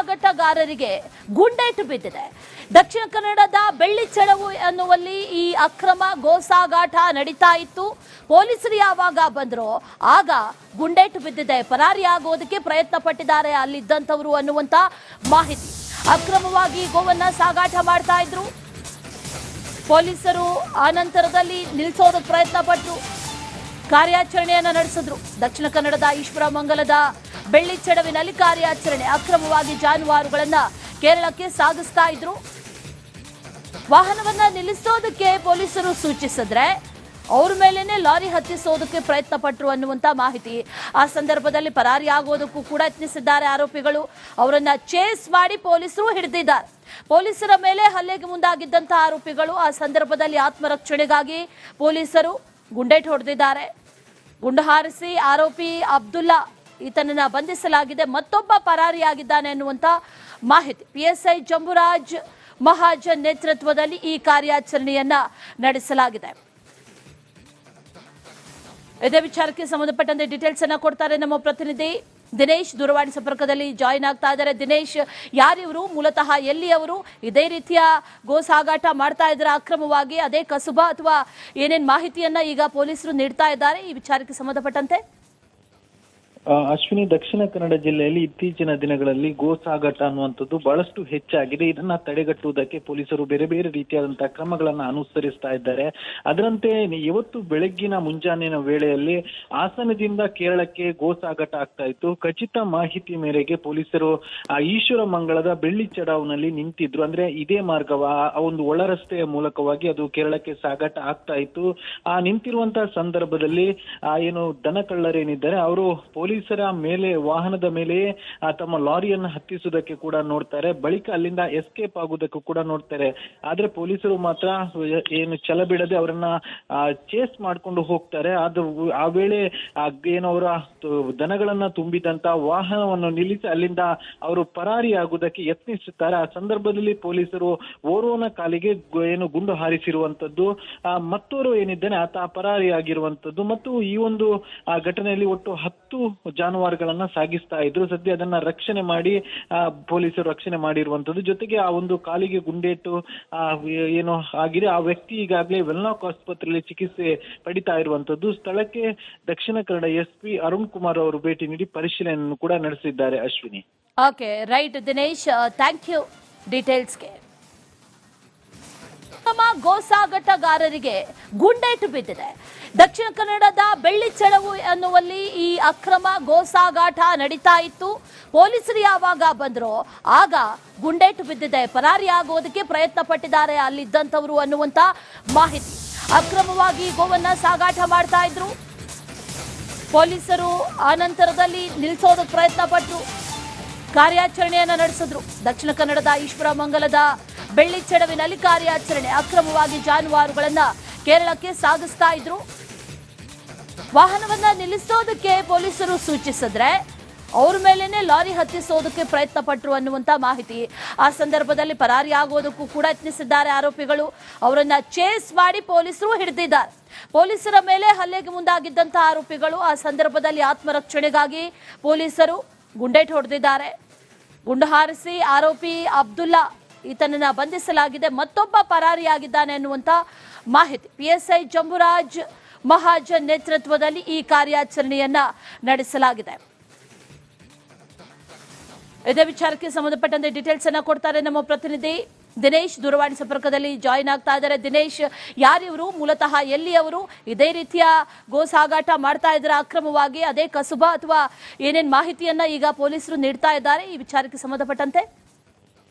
ಸಾಗಾಟಗಾರರಿಗೆ ಗುಂಡೇಟು ಬಿದ್ದಿದೆ. ದಕ್ಷಿಣ ಕನ್ನಡದ ಬೆಳ್ಳಿಚೆಳವು ಎನ್ನುವಲ್ಲಿ ಈ ಅಕ್ರಮ ಗೋ ಸಾಗಾಟ ನಡೀತಾ ಇತ್ತು. ಪೊಲೀಸರು ಯಾವಾಗ ಬಂದ್ರೋ ಆಗ ಗುಂಡೇಟು ಬಿದ್ದಿದೆ. ಪರಾರಿಯಾಗೋದಕ್ಕೆ ಪ್ರಯತ್ನ ಪಟ್ಟಿದ್ದಾರೆ ಅಲ್ಲಿದ್ದಂಥವರು ಅನ್ನುವಂತ ಮಾಹಿತಿ. ಅಕ್ರಮವಾಗಿ ಗೋವನ್ನ ಸಾಗಾಟ ಮಾಡ್ತಾ ಇದ್ರು. ಪೊಲೀಸರು ಆ ನಂತರದಲ್ಲಿ ನಿಲ್ಲಿಸೋದಕ್ಕೆ ಪ್ರಯತ್ನ ಪಟ್ಟರು, ಕಾರ್ಯಾಚರಣೆಯನ್ನ ನಡೆಸಿದ್ರು. ದಕ್ಷಿಣ ಕನ್ನಡದ ಈಶ್ವರಮಂಗಲದ ಬೆಳ್ಳಿಚೆಡವಿನಲ್ಲಿ ಕಾರ್ಯಾಚರಣೆ. ಅಕ್ರಮವಾಗಿ ಜಾನುವಾರುಗಳನ್ನ ಕೇರಳಕ್ಕೆ ಸಾಗಿಸ್ತಾ ಇದ್ರು. ವಾಹನವನ್ನ ನಿಲ್ಲಿಸೋದಕ್ಕೆ ಪೊಲೀಸರು ಸೂಚಿಸಿದ್ರೆ ಅವ್ರ ಮೇಲೇನೆ ಲಾರಿ ಹತ್ತಿಸೋದಕ್ಕೆ ಪ್ರಯತ್ನ ಪಟ್ಟರು ಅನ್ನುವಂತ ಮಾಹಿತಿ. ಆ ಸಂದರ್ಭದಲ್ಲಿ ಪರಾರಿಯಾಗೋದಕ್ಕೂ ಕೂಡ ಯತ್ನಿಸಿದ್ದಾರೆ ಆರೋಪಿಗಳು. ಅವರನ್ನ ಚೇಸ್ ಮಾಡಿ ಪೊಲೀಸರು ಹಿಡಿದಿದ್ದಾರೆ. ಪೊಲೀಸರ ಮೇಲೆ ಹಲ್ಲೆಗೆ ಮುಂದಾಗಿದ್ದಂತಹ ಆರೋಪಿಗಳು ಆ ಸಂದರ್ಭದಲ್ಲಿ ಆತ್ಮರಕ್ಷಣೆಗಾಗಿ ಪೊಲೀಸರು ಗುಂಡೇಟು ಹೊಡೆದಿದ್ದಾರೆ. ಗುಂಡು ಹಾರಿಸಿ ಆರೋಪಿ ಅಬ್ದುಲ್ಲಾ ಈತನನ್ನ ಬಂಧಿಸಲಾಗಿದೆ. ಮತ್ತೊಬ್ಬ ಪರಾರಿಯಾಗಿದ್ದಾನೆ ಅನ್ನುವಂತ ಮಾಹಿತಿ. ಪಿಎಸ್ಐ ಜಂಬುರಾಜ್ ಮಹಾಜನ್ ನೇತೃತ್ವದಲ್ಲಿ ಈ ಕಾರ್ಯಾಚರಣೆಯನ್ನ ನಡೆಸಲಾಗಿದೆ. ಇದೇ ವಿಚಾರಕ್ಕೆ ಸಂಬಂಧಪಟ್ಟಂತೆ ಡೀಟೇಲ್ಸ್ ಅನ್ನ ಕೊಡ್ತಾರೆ ನಮ್ಮ ಪ್ರತಿನಿಧಿ ದಿನೇಶ್. ದೂರವಾಣಿ ಸಂಪರ್ಕದಲ್ಲಿ ಜಾಯಿನ್ ಆಗ್ತಾ ಇದ್ದಾರೆ. ದಿನೇಶ್, ಯಾರಿವರು, ಮೂಲತಃ ಎಲ್ಲಿಯವರು, ಇದೇ ರೀತಿಯ ಗೋ ಸಾಗಾಟ ಮಾಡ್ತಾ ಇದ್ದಾರೆ ಅಕ್ರಮವಾಗಿ, ಅದೇ ಕಸುಬಾ ಅಥವಾ ಏನೇನ್ ಮಾಹಿತಿಯನ್ನ ಈಗ ಪೊಲೀಸರು ನೀಡ್ತಾ ಇದ್ದಾರೆ ಈ ವಿಚಾರಕ್ಕೆ ಸಂಬಂಧಪಟ್ಟಂತೆ? ಅಶ್ವಿನಿ, ದಕ್ಷಿಣ ಕನ್ನಡ ಜಿಲ್ಲೆಯಲ್ಲಿ ಇತ್ತೀಚಿನ ದಿನಗಳಲ್ಲಿ ಗೋ ಸಾಗಾಟ ಅನ್ನುವಂಥದ್ದು ಬಹಳಷ್ಟು ಹೆಚ್ಚಾಗಿದೆ. ಇದನ್ನ ತಡೆಗಟ್ಟುವುದಕ್ಕೆ ಪೊಲೀಸರು ಬೇರೆ ಬೇರೆ ರೀತಿಯಾದಂತಹ ಕ್ರಮಗಳನ್ನ ಅನುಸರಿಸ್ತಾ ಇದ್ದಾರೆ. ಅದರಂತೆ ಇವತ್ತು ಬೆಳಗ್ಗಿನ ಮುಂಜಾನೆಯ ವೇಳೆಯಲ್ಲಿ ಹಾಸನದಿಂದ ಕೇರಳಕ್ಕೆ ಗೋ ಸಾಗಾಟ ಆಗ್ತಾ ಇತ್ತು. ಖಚಿತ ಮಾಹಿತಿ ಮೇರೆಗೆ ಪೊಲೀಸರು ಈಶ್ವರಮಂಗಲದ ಬೆಳ್ಳಿಚೆಡಾವ್ನಲ್ಲಿ ನಿಂತಿದ್ರು. ಅಂದ್ರೆ ಇದೇ ಮಾರ್ಗವ ಆ ಒಂದು ಒಳ ರಸ್ತೆಯ ಮೂಲಕವಾಗಿ ಅದು ಕೇರಳಕ್ಕೆ ಸಾಗಾಟ ಆಗ್ತಾ ಇತ್ತು. ಆ ನಿಂತಿರುವಂತಹ ಸಂದರ್ಭದಲ್ಲಿ ಏನು ದನ ಕಳ್ಳರೇನಿದ್ದಾರೆ ಅವರು ಪೊಲೀಸರ ಮೇಲೆ, ವಾಹನದ ಮೇಲೆಯೇ ತಮ್ಮ ಲಾರಿಯನ್ನು ಹತ್ತಿಸುವುದಕ್ಕೆ ಕೂಡ ನೋಡ್ತಾರೆ. ಬಳಿಕ ಅಲ್ಲಿಂದ ಎಸ್ಕೇಪ್ ಆಗುವುದಕ್ಕೂ ಕೂಡ ನೋಡ್ತಾರೆ. ಆದ್ರೆ ಪೊಲೀಸರು ಮಾತ್ರ ಏನು ಛಲ ಬಿಡದೆ ಅವರನ್ನ ಚೇಸ್ ಮಾಡ್ಕೊಂಡು ಹೋಗ್ತಾರೆ. ಅದು ಆ ವೇಳೆ ಏನವರ ದನಗಳನ್ನ ತುಂಬಿದಂತ ವಾಹನವನ್ನು ನಿಲ್ಲಿಸಿ ಅಲ್ಲಿಂದ ಅವರು ಪರಾರಿಯಾಗುವುದಕ್ಕೆ ಯತ್ನಿಸುತ್ತಾರೆ. ಆ ಸಂದರ್ಭದಲ್ಲಿ ಪೊಲೀಸರು ಓರ್ವನ ಕಾಲಿಗೆ ಏನು ಗುಂಡು ಹಾರಿಸಿರುವಂತದ್ದು, ಮತ್ತೋರು ಏನಿದ್ದಾನೆ ಆತ ಪರಾರಿಯಾಗಿರುವಂತದ್ದು ಮತ್ತು ಈ ಒಂದು ಘಟನೆಯಲ್ಲಿ ಒಟ್ಟು 10 ಜಾನುವಾರುಗಳನ್ನ ಸಾಗಿಸ್ತಾ ಇದ್ರು. ಸದ್ಯ ಅದನ್ನ ರಕ್ಷಣೆ ಮಾಡಿ ಪೊಲೀಸರು ರಕ್ಷಣೆ ಮಾಡಿರುವಂತದ್ದು. ಜೊತೆಗೆ ಆ ಒಂದು ಕಾಲಿಗೆ ಗುಂಡೇಟು ಏನು ಆಗಿದೆ, ಆ ವ್ಯಕ್ತಿ ಈಗಾಗಲೇ ವೆಲ್ಲಾಕ್ ಆಸ್ಪತ್ರೆಯಲ್ಲಿ ಚಿಕಿತ್ಸೆ ಪಡಿತಾ ಇರುವಂತದ್ದು. ಸ್ಥಳಕ್ಕೆ ದಕ್ಷಿಣ ಕನ್ನಡ ಎಸ್ಪಿ ಅರುಣ್ ಕುಮಾರ್ ಅವರು ಭೇಟಿ ನೀಡಿ ಪರಿಶೀಲನೆಯನ್ನು ಕೂಡ ನಡೆಸಿದ್ದಾರೆ. Ashwini. Okay, right Dinesh, thank you ಡೀಟೇಲ್ಸ್ಗೆ. ಗೋ ಸಾಗಾಟಗಾರರಿಗೆ ಗುಂಡೇಟು ಬಿದ್ದಿದೆ. ದಕ್ಷಿಣ ಕನ್ನಡದ ಬೆಳ್ಳಿಚೆಳವು ಎನ್ನುವಲ್ಲಿ ಈ ಅಕ್ರಮ ಗೋ ಸಾಗಾಟ ನಡೀತಾ ಇತ್ತು. ಪೊಲೀಸರು ಯಾವಾಗ ಬಂದ್ರೋ ಆಗ ಗುಂಡೇಟು ಬಿದ್ದಿದೆ. ಪರಾರಿಯಾಗೋದಕ್ಕೆ ಪ್ರಯತ್ನ ಪಟ್ಟಿದ್ದಾರೆ ಅಲ್ಲಿದ್ದಂಥವರು ಅನ್ನುವಂತ ಮಾಹಿತಿ. ಅಕ್ರಮವಾಗಿ ಗೋವನ್ನ ಸಾಗಾಟ ಮಾಡ್ತಾ ಇದ್ರು. ಪೊಲೀಸರು ಆ ನಂತರದಲ್ಲಿ ನಿಲ್ಲಿಸೋದಕ್ಕೆ ಪ್ರಯತ್ನ ಪಟ್ಟರು, ಕಾರ್ಯಾಚರಣೆಯನ್ನ ನಡೆಸಿದ್ರು. ದಕ್ಷಿಣ ಕನ್ನಡದ ಈಶ್ವರಮಂಗಲದ ಬೆಳ್ಳಿಚೆಡವಿನಲ್ಲಿ ಕಾರ್ಯಾಚರಣೆ. ಅಕ್ರಮವಾಗಿ ಜಾನುವಾರುಗಳನ್ನ ಕೇರಳಕ್ಕೆ ಸಾಗಿಸ್ತಾ ಇದ್ರು. ವಾಹನವನ್ನ ನಿಲ್ಲಿಸೋದಕ್ಕೆ ಪೊಲೀಸರು ಸೂಚಿಸಿದ್ರೆ ಅವ್ರ ಮೇಲೇನೆ ಲಾರಿ ಹತ್ತಿಸೋದಕ್ಕೆ ಪ್ರಯತ್ನ ಪಟ್ಟರು ಅನ್ನುವಂತ ಮಾಹಿತಿ. ಆ ಸಂದರ್ಭದಲ್ಲಿ ಪರಾರಿಯಾಗೋದಕ್ಕೂ ಕೂಡ ಯತ್ನಿಸಿದ್ದಾರೆ ಆರೋಪಿಗಳು. ಅವರನ್ನ ಚೇಸ್ ಮಾಡಿ ಪೊಲೀಸರು ಹಿಡಿದಿದ್ದಾರೆ. ಪೊಲೀಸರ ಮೇಲೆ ಹಲ್ಲೆಗೆ ಮುಂದಾಗಿದ್ದಂತಹ ಆರೋಪಿಗಳು ಆ ಸಂದರ್ಭದಲ್ಲಿ ಆತ್ಮರಕ್ಷಣೆಗಾಗಿ ಪೊಲೀಸರು ಗುಂಡೇಟು ಹೊಡೆದಿದ್ದಾರೆ. ಗುಂಡು ಹಾರಿಸಿ ಆರೋಪಿ ಅಬ್ದುಲ್ಲಾ ಈತನನ್ನ ಬಂಧಿಸಲಾಗಿದೆ. ಮತ್ತೊಬ್ಬ ಪರಾರಿಯಾಗಿದ್ದಾನೆ ಅನ್ನುವಂತ ಮಾಹಿತಿ. ಪಿಎಸ್ಐ ಜಂಬುರಾಜ್ ಮಹಾಜನ್ ನೇತೃತ್ವದಲ್ಲಿ ಈ ಕಾರ್ಯಾಚರಣೆಯನ್ನ ನಡೆಸಲಾಗಿದೆ. ಇದೇ ವಿಚಾರಕ್ಕೆ ಸಂಬಂಧಪಟ್ಟಂತೆ ಡೀಟೇಲ್ಸ್ ಅನ್ನ ಕೊಡ್ತಾರೆ ನಮ್ಮ ಪ್ರತಿನಿಧಿ ದಿನೇಶ್. ದೂರವಾಣಿ ಸಂಪರ್ಕದಲ್ಲಿ ಜಾಯಿನ್ ಆಗ್ತಾ ಇದ್ದಾರೆ. ದಿನೇಶ್, ಯಾರಿವರು, ಮೂಲತಃ ಎಲ್ಲಿಯವರು, ಇದೇ ರೀತಿಯ ಗೋ ಸಾಗಾಟ ಮಾಡ್ತಾ ಇದ್ದಾರೆ ಅಕ್ರಮವಾಗಿ, ಅದೇ ಕಸುಬಾ ಅಥವಾ ಏನೇನ್ ಮಾಹಿತಿಯನ್ನ ಈಗ ಪೊಲೀಸರು ನೀಡ್ತಾ ಇದ್ದಾರೆ ಈ ವಿಚಾರಕ್ಕೆ ಸಂಬಂಧಪಟ್ಟಂತೆ?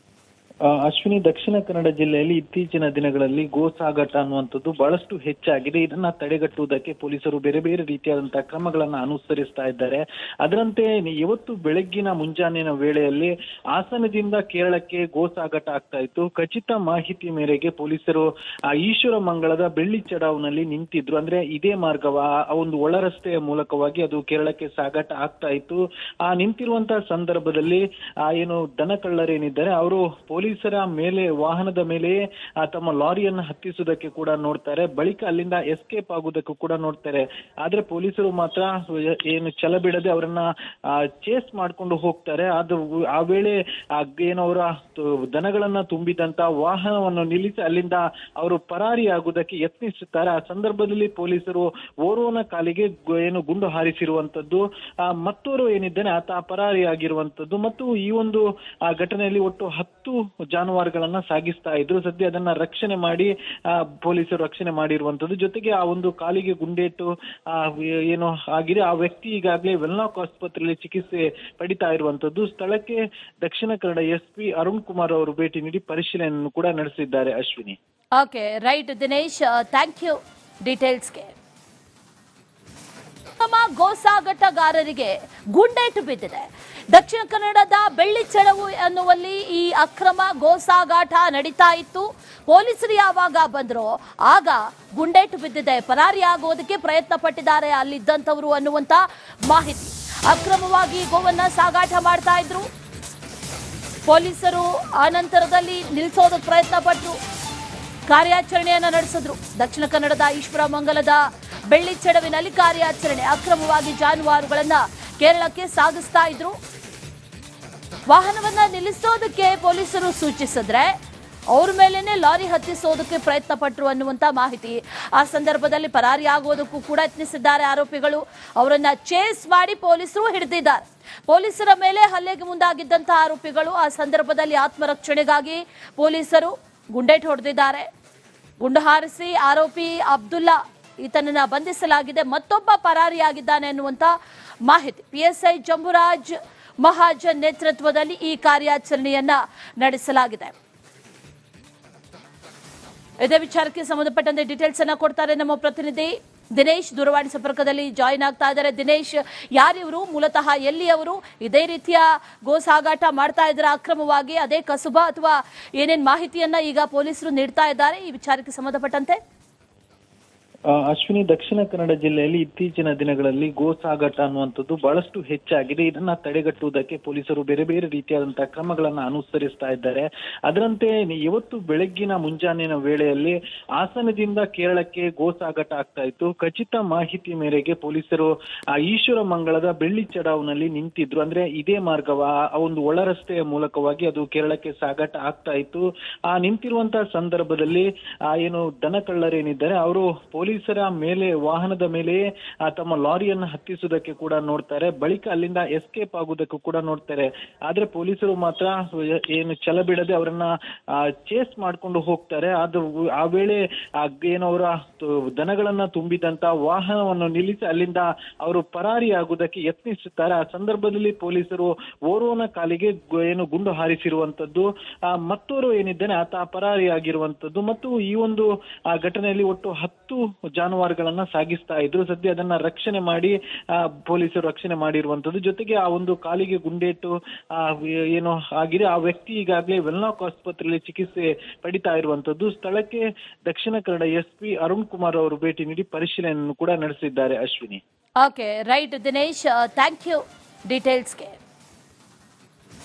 ಅಶ್ವಿನಿ, ದಕ್ಷಿಣ ಕನ್ನಡ ಜಿಲ್ಲೆಯಲ್ಲಿ ಇತ್ತೀಚಿನ ದಿನಗಳಲ್ಲಿ ಗೋ ಸಾಗಾಟ ಅನ್ನುವಂಥದ್ದು ಬಹಳಷ್ಟು ಹೆಚ್ಚಾಗಿದೆ. ಇದನ್ನ ತಡೆಗಟ್ಟುವುದಕ್ಕೆ ಪೊಲೀಸರು ಬೇರೆ ಬೇರೆ ರೀತಿಯಾದಂತಹ ಕ್ರಮಗಳನ್ನ ಅನುಸರಿಸ್ತಾ ಇದ್ದಾರೆ. ಅದರಂತೆ ಇವತ್ತು ಬೆಳಗ್ಗಿನ ಮುಂಜಾನೆಯ ವೇಳೆಯಲ್ಲಿ ಹಾಸನದಿಂದ ಕೇರಳಕ್ಕೆ ಗೋ ಸಾಗಾಟ ಆಗ್ತಾ ಇತ್ತು. ಖಚಿತ ಮಾಹಿತಿ ಮೇರೆಗೆ ಪೊಲೀಸರು ಈಶ್ವರಮಂಗಲದ ಬೆಳ್ಳಿಚೆಡಾವ್ನಲ್ಲಿ ನಿಂತಿದ್ರು. ಅಂದ್ರೆ ಇದೇ ಮಾರ್ಗವ ಆ ಒಂದು ಒಳ ರಸ್ತೆಯ ಮೂಲಕವಾಗಿ ಅದು ಕೇರಳಕ್ಕೆ ಸಾಗಾಟ ಆಗ್ತಾ ಇತ್ತು. ಆ ನಿಂತಿರುವಂತಹ ಸಂದರ್ಭದಲ್ಲಿ ಏನು ದನ ಕಳ್ಳರೇನಿದ್ದಾರೆ ಅವರು ಪೊಲೀಸರ ಮೇಲೆ ವಾಹನದ ಮೇಲೆಯೇ ತಮ್ಮ ಲಾರಿಯನ್ನು ಹತ್ತಿಸುವುದಕ್ಕೆ ಕೂಡ ನೋಡ್ತಾರೆ, ಬಳಿಕ ಅಲ್ಲಿಂದ ಎಸ್ಕೇಪ್ ಆಗುವುದಕ್ಕೂ ಕೂಡ ನೋಡ್ತಾರೆ. ಆದ್ರೆ ಪೊಲೀಸರು ಮಾತ್ರ ಏನು ಛಲ ಬಿಡದೆ ಅವರನ್ನ ಚೇಸ್ ಮಾಡ್ಕೊಂಡು ಹೋಗ್ತಾರೆ. ಅದು ಆ ವೇಳೆ ಏನು ಅವರ ದನಗಳನ್ನ ತುಂಬಿದಂತ ವಾಹನವನ್ನು ನಿಲ್ಲಿಸಿ ಅಲ್ಲಿಂದ ಅವರು ಪರಾರಿಯಾಗುವುದಕ್ಕೆ ಯತ್ನಿಸುತ್ತಾರೆ. ಆ ಸಂದರ್ಭದಲ್ಲಿ ಪೊಲೀಸರು ಓರ್ವನ ಕಾಲಿಗೆ ಏನು ಗುಂಡು ಹಾರಿಸಿರುವಂತದ್ದು, ಮತ್ತೋರ್ವ ಏನಿದ್ದಾನೆ ಆತ ಪರಾರಿಯಾಗಿರುವಂತದ್ದು ಮತ್ತು ಈ ಒಂದು ಘಟನೆಯಲ್ಲಿ ಒಟ್ಟು 10 ಜಾನುವಾರುಗಳನ್ನ ಸಾಗಿಸ್ತಾ ಇದ್ರು. ಸದ್ಯ ಅದನ್ನ ರಕ್ಷಣೆ ಮಾಡಿ ಪೊಲೀಸರು ರಕ್ಷಣೆ ಮಾಡಿರುವಂತದ್ದು. ಜೊತೆಗೆ ಆ ಒಂದು ಕಾಲಿಗೆ ಗುಂಡೇಟು ಏನು ಆಗಿದೆ, ಆ ವ್ಯಕ್ತಿ ಈಗಾಗಲೇ ವೆನ್ಲಾಕ್ ಆಸ್ಪತ್ರೆಯಲ್ಲಿ ಚಿಕಿತ್ಸೆ ಪಡಿತಾ ಇರುವಂತದ್ದು. ಸ್ಥಳಕ್ಕೆ ದಕ್ಷಿಣ ಕನ್ನಡ ಎಸ್ಪಿ ಅರುಣ್ ಕುಮಾರ್ ಅವರು ಭೇಟಿ ನೀಡಿ ಪರಿಶೀಲನೆಯನ್ನು ಕೂಡ ನಡೆಸಿದ್ದಾರೆ. Ashwini. Okay, right Dinesh, thank you ಡೀಟೇಲ್ಸ್ಗೆ. ಗೋಸಾಗಟಗಾರರಿಗೆ ಗುಂಡೇಟು ಬಿದ್ದಿದೆ. ದಕ್ಷಿಣ ಕನ್ನಡದ ಬೆಳ್ಳಿಚೆಳವು ಎನ್ನುವಲ್ಲಿ ಈ ಅಕ್ರಮ ಗೋಸಾಗಾಟ ನಡೀತಾ ಇತ್ತು. ಪೊಲೀಸರು ಯಾವಾಗ ಬಂದ್ರು ಆಗ ಗುಂಡೇಟು ಬಿದ್ದಿದೆ. ಪರಾರಿಯಾಗೋದಕ್ಕೆ ಪ್ರಯತ್ನ ಪಟ್ಟಿದ್ದಾರೆ ಅಲ್ಲಿದ್ದಂಥವರು ಅನ್ನುವಂತ ಮಾಹಿತಿ. ಅಕ್ರಮವಾಗಿ ಗೋವನ್ನ ಸಾಗಾಟ ಮಾಡ್ತಾ ಇದ್ರು. ಪೊಲೀಸರು ಆ ನಂತರದಲ್ಲಿ ನಿಲ್ಲಿಸೋದಕ್ಕೆ ಪ್ರಯತ್ನ ಪಟ್ಟರು, ಕಾರ್ಯಾಚರಣೆಯನ್ನ ನಡೆಸಿದ್ರು. ದಕ್ಷಿಣ ಕನ್ನಡದ ಈಶ್ವರ ಮಂಗಲದ ಬೆಳ್ಳಿಚೆಡವಿನಲ್ಲಿ ಕಾರ್ಯಾಚರಣೆ. ಅಕ್ರಮವಾಗಿ ಜಾನುವಾರುಗಳನ್ನ ಕೇರಳಕ್ಕೆ ಸಾಗಿಸ್ತಾ ಇದ್ರು. ವಾಹನವನ್ನ ನಿಲ್ಲಿಸೋದಕ್ಕೆ ಪೊಲೀಸರು ಸೂಚಿಸಿದ್ರೆ ಅವ್ರ ಮೇಲೇನೆ ಲಾರಿ ಹತ್ತಿಸೋದಕ್ಕೆ ಪ್ರಯತ್ನ ಪಟ್ಟರು ಅನ್ನುವಂತ ಮಾಹಿತಿ. ಆ ಸಂದರ್ಭದಲ್ಲಿ ಪರಾರಿಯಾಗೋದಕ್ಕೂ ಕೂಡ ಯತ್ನಿಸಿದ್ದಾರೆ ಆರೋಪಿಗಳು. ಅವರನ್ನ ಚೇಸ್ ಮಾಡಿ ಪೊಲೀಸರು ಹಿಡಿದಿದ್ದಾರೆ. ಪೊಲೀಸರ ಮೇಲೆ ಹಲ್ಲೆಗೆ ಮುಂದಾಗಿದ್ದಂತಹ ಆರೋಪಿಗಳು ಆ ಸಂದರ್ಭದಲ್ಲಿ ಆತ್ಮರಕ್ಷಣೆಗಾಗಿ ಪೊಲೀಸರು ಗುಂಡೇಟು ಹೊಡೆದಿದ್ದಾರೆ. ಗುಂಡು ಹಾರಿಸಿ ಆರೋಪಿ ಅಬ್ದುಲ್ಲಾ ಈತನನ್ನ ಬಂಧಿಸಲಾಗಿದೆ. ಮತ್ತೊಬ್ಬ ಪರಾರಿಯಾಗಿದ್ದಾನೆ ಅನ್ನುವಂತ ಮಾಹಿತಿ. PSI ಜಂಬುರಾಜ್ ಮಹಾಜನ್ ನೇತೃತ್ವದಲ್ಲಿ ಈ ಕಾರ್ಯಾಚರಣೆಯನ್ನ ನಡೆಸಲಾಗಿದೆ. ಇದೇ ವಿಚಾರಕ್ಕೆ ಸಂಬಂಧಪಟ್ಟಂತೆ ಡೀಟೇಲ್ಸ್ ಅನ್ನ ಕೊಡ್ತಾರೆ ನಮ್ಮ ಪ್ರತಿನಿಧಿ ದಿನೇಶ್. ದೂರವಾಣಿ ಸಂಪರ್ಕದಲ್ಲಿ ಜಾಯಿನ್ ಆಗ್ತಾ ಇದ್ದಾರೆ. ದಿನೇಶ್, ಯಾರಿವರು, ಮೂಲತಃ ಎಲ್ಲಿಯವರು, ಇದೇ ರೀತಿಯ ಗೋ ಸಾಗಾಟ ಮಾಡ್ತಾ ಇದ್ದಾರೆ ಅಕ್ರಮವಾಗಿ, ಅದೇ ಕಸುಬಾ ಅಥವಾ ಏನೇನ್ ಮಾಹಿತಿಯನ್ನ ಈಗ ಪೊಲೀಸರು ನೀಡ್ತಾ ಇದ್ದಾರೆ ಈ ವಿಚಾರಕ್ಕೆ ಸಂಬಂಧಪಟ್ಟಂತೆ? ಅಶ್ವಿನಿ, ದಕ್ಷಿಣ ಕನ್ನಡ ಜಿಲ್ಲೆಯಲ್ಲಿ ಇತ್ತೀಚಿನ ದಿನಗಳಲ್ಲಿ ಗೋ ಸಾಗಾಟ ಅನ್ನುವಂಥದ್ದು ಬಹಳಷ್ಟು ಹೆಚ್ಚಾಗಿದೆ. ಇದನ್ನ ತಡೆಗಟ್ಟುವುದಕ್ಕೆ ಪೊಲೀಸರು ಬೇರೆ ಬೇರೆ ರೀತಿಯಾದಂತಹ ಕ್ರಮಗಳನ್ನ ಅನುಸರಿಸ್ತಾ ಇದ್ದಾರೆ. ಅದರಂತೆ ಇವತ್ತು ಬೆಳಗ್ಗಿನ ಮುಂಜಾನೆಯ ವೇಳೆಯಲ್ಲಿ ಹಾಸನದಿಂದ ಕೇರಳಕ್ಕೆ ಗೋ ಸಾಗಾಟ ಆಗ್ತಾ ಇತ್ತು. ಖಚಿತ ಮಾಹಿತಿ ಮೇರೆಗೆ ಪೊಲೀಸರು ಈಶ್ವರ ಮಂಗಳದ ಬೆಳ್ಳಿ ಚಡಾವ್ನಲ್ಲಿ ನಿಂತಿದ್ರು. ಅಂದ್ರೆ ಇದೇ ಮಾರ್ಗವ ಆ ಒಂದು ಒಳ ರಸ್ತೆಯ ಮೂಲಕವಾಗಿ ಅದು ಕೇರಳಕ್ಕೆ ಸಾಗಾಟ ಆಗ್ತಾ ಇತ್ತು. ಆ ನಿಂತಿರುವಂತಹ ಸಂದರ್ಭದಲ್ಲಿ ಏನು ದನ ಕಳ್ಳರೇನಿದ್ದಾರೆ ಅವರು ಪೊಲೀಸರ ಮೇಲೆ ವಾಹನದ ಮೇಲೆಯೇ ತಮ್ಮ ಲಾರಿಯನ್ನು ಹತ್ತಿಸುವುದಕ್ಕೆ ಕೂಡ ನೋಡ್ತಾರೆ, ಬಳಿಕ ಅಲ್ಲಿಂದ ಎಸ್ಕೇಪ್ ಆಗುವುದಕ್ಕೂ ಕೂಡ ನೋಡ್ತಾರೆ. ಆದ್ರೆ ಪೊಲೀಸರು ಮಾತ್ರ ಏನು ಛಲ ಬಿಡದೆ ಅವರನ್ನ ಚೇಸ್ ಮಾಡ್ಕೊಂಡು ಹೋಗ್ತಾರೆ. ಅದು ಆ ವೇಳೆ ಏನು ಅವರ ದನಗಳನ್ನ ತುಂಬಿದಂತ ವಾಹನವನ್ನು ನಿಲ್ಲಿಸಿ ಅಲ್ಲಿಂದ ಅವರು ಪರಾರಿಯಾಗುವುದಕ್ಕೆ ಯತ್ನಿಸುತ್ತಾರೆ. ಆ ಸಂದರ್ಭದಲ್ಲಿ ಪೊಲೀಸರು ಓರ್ವನ ಕಾಲಿಗೆ ಏನು ಗುಂಡು ಹಾರಿಸಿರುವಂತದ್ದು, ಮತ್ತೋರ್ವ ಏನಿದ್ದಾನೆ ಆತ ಪರಾರಿಯಾಗಿರುವಂತದ್ದು ಮತ್ತು ಈ ಒಂದು ಘಟನೆಯಲ್ಲಿ ಒಟ್ಟು 10 ಜಾನುವಾರುಗಳನ್ನ ಸಾಗಿಸ್ತಾ ಇದ್ರು. ಸದ್ಯ ಅದನ್ನ ರಕ್ಷಣೆ ಮಾಡಿ ಪೊಲೀಸರು ರಕ್ಷಣೆ ಮಾಡಿರುವಂತದ್ದು. ಜೊತೆಗೆ ಆ ಒಂದು ಕಾಲಿಗೆ ಗುಂಡೇಟು ಏನು ಆಗಿದೆ, ಆ ವ್ಯಕ್ತಿ ಈಗಾಗಲೇ ವೆನ್ಲಾಕ್ ಆಸ್ಪತ್ರೆಯಲ್ಲಿ ಚಿಕಿತ್ಸೆ ಪಡಿತಾ ಇರುವಂತದ್ದು. ಸ್ಥಳಕ್ಕೆ ದಕ್ಷಿಣ ಕನ್ನಡ ಎಸ್ಪಿ ಅರುಣ್ ಕುಮಾರ್ ಅವರು ಭೇಟಿ ನೀಡಿ ಪರಿಶೀಲನೆಯನ್ನು ಕೂಡ ನಡೆಸಿದ್ದಾರೆ. Ashwini. Okay, right Dinesh, thank you ಡೀಟೇಲ್ಸ್ಗೆ.